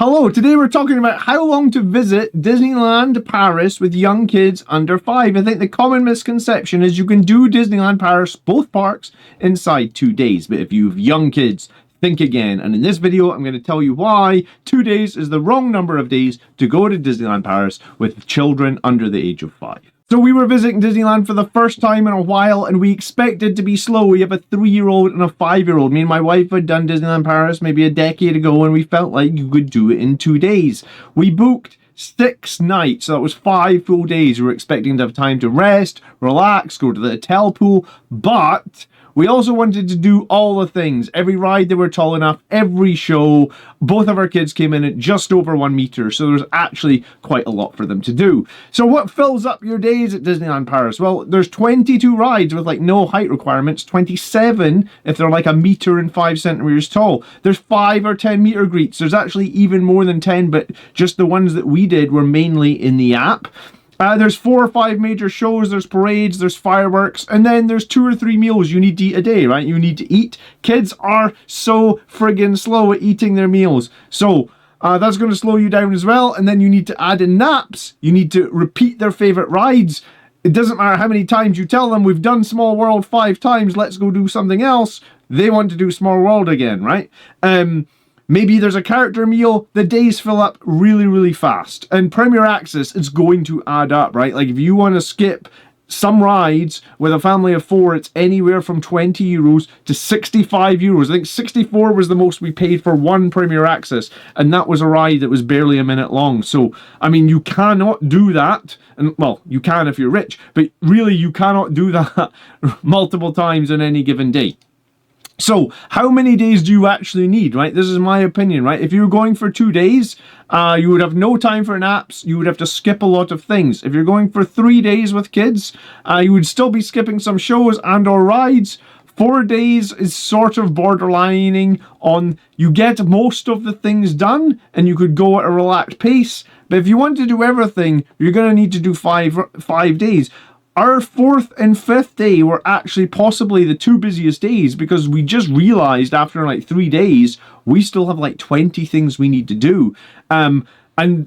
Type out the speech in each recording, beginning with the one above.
Hello, today we're talking about how long to visit Disneyland Paris with young kids under 5. I think the common misconception is you can do Disneyland Paris, both parks, inside 2 days. But if you have young kids, think again. And in this video, I'm going to tell you why 2 days is the wrong number of days to go to Disneyland Paris with children under the age of 5. So we were visiting Disneyland for the first time in a while, and we expected to be slow. We have a 3-year-old and a 5-year-old. Me and my wife had done Disneyland Paris maybe a decade ago, and we felt like you could do it in 2 days. We booked 6 nights, so that was 5 full days. We were expecting to have time to rest, relax, go to the hotel pool, but we also wanted to do all the things. Every ride they were tall enough, every show. Both of our kids came in at just over 1 meter, so there's actually quite a lot for them to do. So what fills up your days at Disneyland Paris? Well, there's 22 rides with like no height requirements, 27 if they're like 1 meter and 5 centimeters tall. There's 5 or 10 meter greets. There's actually even more than 10, but just the ones that we did were mainly in the app. There's 4 or 5 major shows, there's parades, there's fireworks, and then there's 2 or 3 meals you need to eat a day, right? You need to eat. Kids are so friggin' slow at eating their meals. So that's going to slow you down as well. And then you need to add in naps. You need to repeat their favorite rides. It doesn't matter how many times you tell them, we've done Small World 5 times, let's go do something else. They want to do Small World again, right? Maybe there's a character meal, the days fill up really, really fast. And Premier Access, it's going to add up, right? Like if you want to skip some rides with a family of 4, it's anywhere from 20 euros to 65 euros. I think 64 was the most we paid for one Premier Access. And that was a ride that was barely a minute long. So, I mean, you cannot do that. And well, you can if you're rich, but really you cannot do that multiple times on any given day. So how many days do you actually need, right? This is my opinion, right? If you're going for 2 days, you would have no time for naps. You would have to skip a lot of things. If you're going for 3 days with kids, you would still be skipping some shows and or rides. 4 days is sort of borderlining on you get most of the things done and you could go at a relaxed pace. But if you want to do everything, you're going to need to do 5 days. Our 4th and 5th day were actually possibly the 2 busiest days because we just realized after like 3 days, we still have like 20 things we need to do. And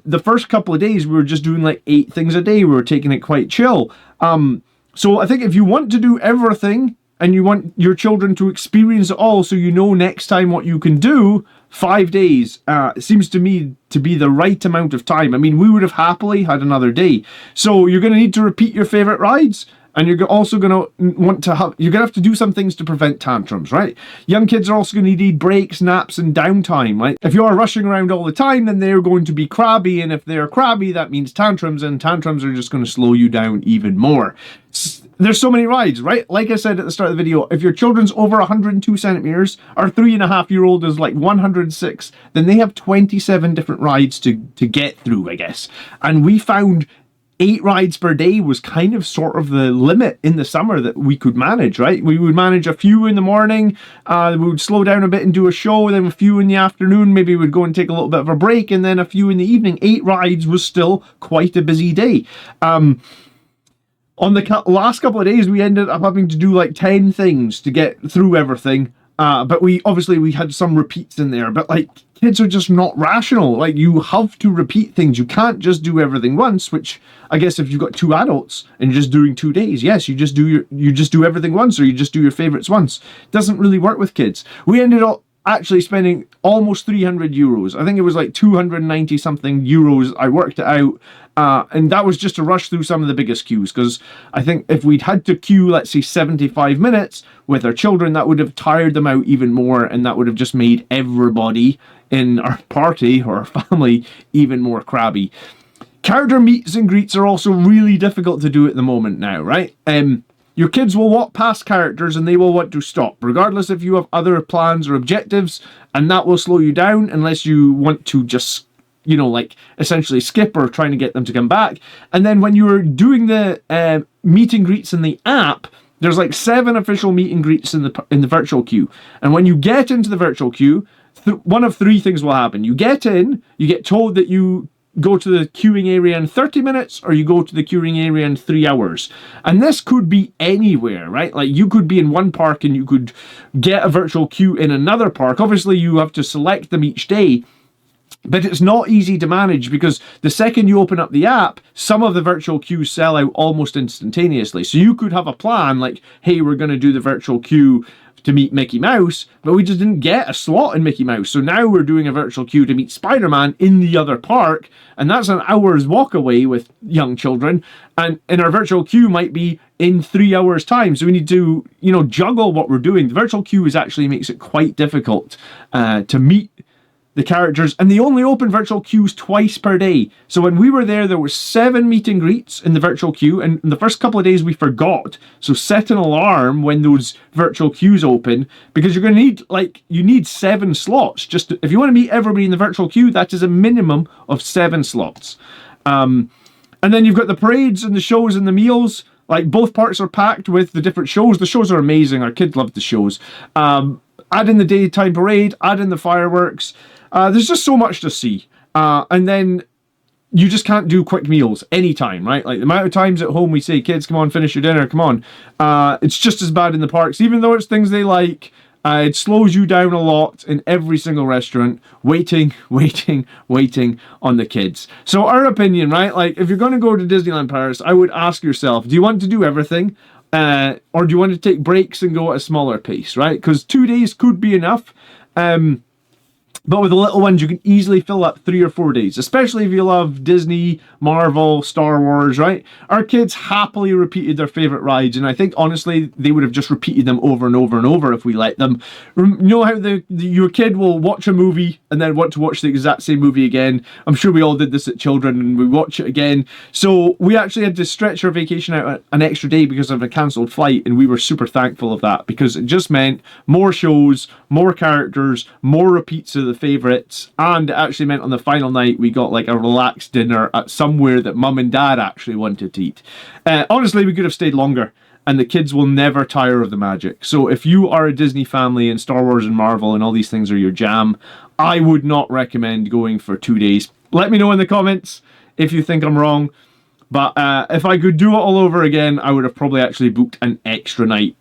the first couple of days, we were just doing like 8 things a day. We were taking it quite chill. So I think if you want to do everything and you want your children to experience it all so you know next time what you can do, 5 days seems to me to be the right amount of time. I mean, we would have happily had another day. So you're going to need to repeat your favorite rides. And you're also going to want to you're going to have to do some things to prevent tantrums, right? Young kids are also going to need breaks, naps, and downtime, right? If you are rushing around all the time, then they're going to be crabby. And if they're crabby, that means tantrums. And tantrums are just going to slow you down even more. There's so many rides, right? Like I said at the start of the video, if your children's over 102 centimeters, our 3.5-year-old is like 106, then they have 27 different rides to get through, I guess. And we found 8 rides per day was kind of sort of the limit in the summer that we could manage, right? We would manage a few in the morning, we would slow down a bit and do a show, then a few in the afternoon, maybe we'd go and take a little bit of a break, and then a few in the evening. 8 rides was still quite a busy day. On the last couple of days, we ended up having to do like 10 things to get through everything. But we had some repeats in there, but like kids are just not rational. Like you have to repeat things. You can't just do everything once, which I guess if you've got 2 adults and you're just doing 2 days, yes, you just do everything once, or you just do your favorites once. It doesn't really work with kids. We ended up actually spending almost 300 euros. I think it was like 290 something euros. I worked it out. And that was just to rush through some of the biggest queues, because I think if we'd had to queue, let's say 75 minutes with our children, that would have tired them out even more, and that would have just made everybody in our party or our family even more crabby. Character meets and greets are also really difficult to do at the moment now, right? Your kids will walk past characters and they will want to stop, regardless if you have other plans or objectives, and that will slow you down unless you want to just, you know, like essentially skip or trying to get them to come back. And then when you're doing the meet and greets in the app, there's like 7 official meet and greets in the virtual queue. And when you get into the virtual queue, one of 3 things will happen. You get in, you get told that you go to the queuing area in 30 minutes, or you go to the queuing area in 3 hours. And this could be anywhere, right? Like you could be in one park and you could get a virtual queue in another park. Obviously, you have to select them each day. But it's not easy to manage because the second you open up the app, some of the virtual queues sell out almost instantaneously. So you could have a plan like, hey, we're going to do the virtual queue to meet Mickey Mouse, but we just didn't get a slot in Mickey Mouse. So now we're doing a virtual queue to meet Spider-Man in the other park, and that's an hour's walk away with young children. And in our virtual queue might be in 3 hours' time. So we need to, juggle what we're doing. The virtual queue actually makes it quite difficult to meet the characters, and they only open virtual queues twice per day. So when we were there were 7 meet and greets in the virtual queue, and in the first couple of days we forgot. So set an alarm when those virtual queues open, because you're going to need, you need 7 slots. If you want to meet everybody in the virtual queue, that is a minimum of 7 slots. And then you've got the parades and the shows and the meals. Like, both parts are packed with the different shows. The shows are amazing. Our kids love the shows. Add in the daytime parade, add in the fireworks. There's just so much to see. And then you just can't do quick meals anytime, right? Like, the amount of times at home we say, kids, come on, finish your dinner, come on. It's just as bad in the parks. Even though it's things they like, it slows you down a lot in every single restaurant, waiting on the kids. So our opinion, right? Like, if you're going to go to Disneyland Paris, I would ask yourself, do you want to do everything? Or do you want to take breaks and go at a smaller pace, right? Because 2 days could be enough. But with the little ones, you can easily fill up 3 or 4 days, especially if you love Disney, Marvel, Star Wars, right? Our kids happily repeated their favorite rides, and I think, honestly, they would have just repeated them over and over and over if we let them. You know how your kid will watch a movie and then want to watch the exact same movie again? I'm sure we all did this at children, and we watch it again. So we actually had to stretch our vacation out an extra day because of a cancelled flight, and we were super thankful of that, because it just meant more shows, more characters, more repeats of the favourites, and it actually meant on the final night we got like a relaxed dinner at somewhere that mum and dad actually wanted to eat. Honestly, we could have stayed longer, and the kids will never tire of the magic. So if you are a Disney family and Star Wars and Marvel and all these things are your jam, I would not recommend going for 2 days. Let me know in the comments if you think I'm wrong. But if I could do it all over again, I would have probably actually booked an extra night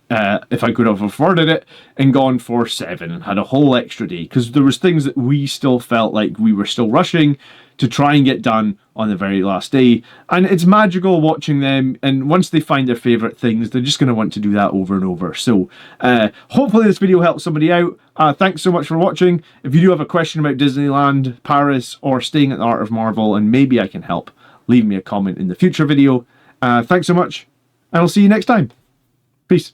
if I could have afforded it, and gone for 7 and had a whole extra day, because there was things that we still felt like we were still rushing to try and get done on the very last day. And it's magical watching them, and once they find their favourite things, they're just going to want to do that over and over. So hopefully this video helps somebody out. Thanks so much for watching. If you do have a question about Disneyland Paris or staying at the Art of Marvel, and maybe I can help, leave me a comment in the future video. Thanks so much, and I'll see you next time. Peace.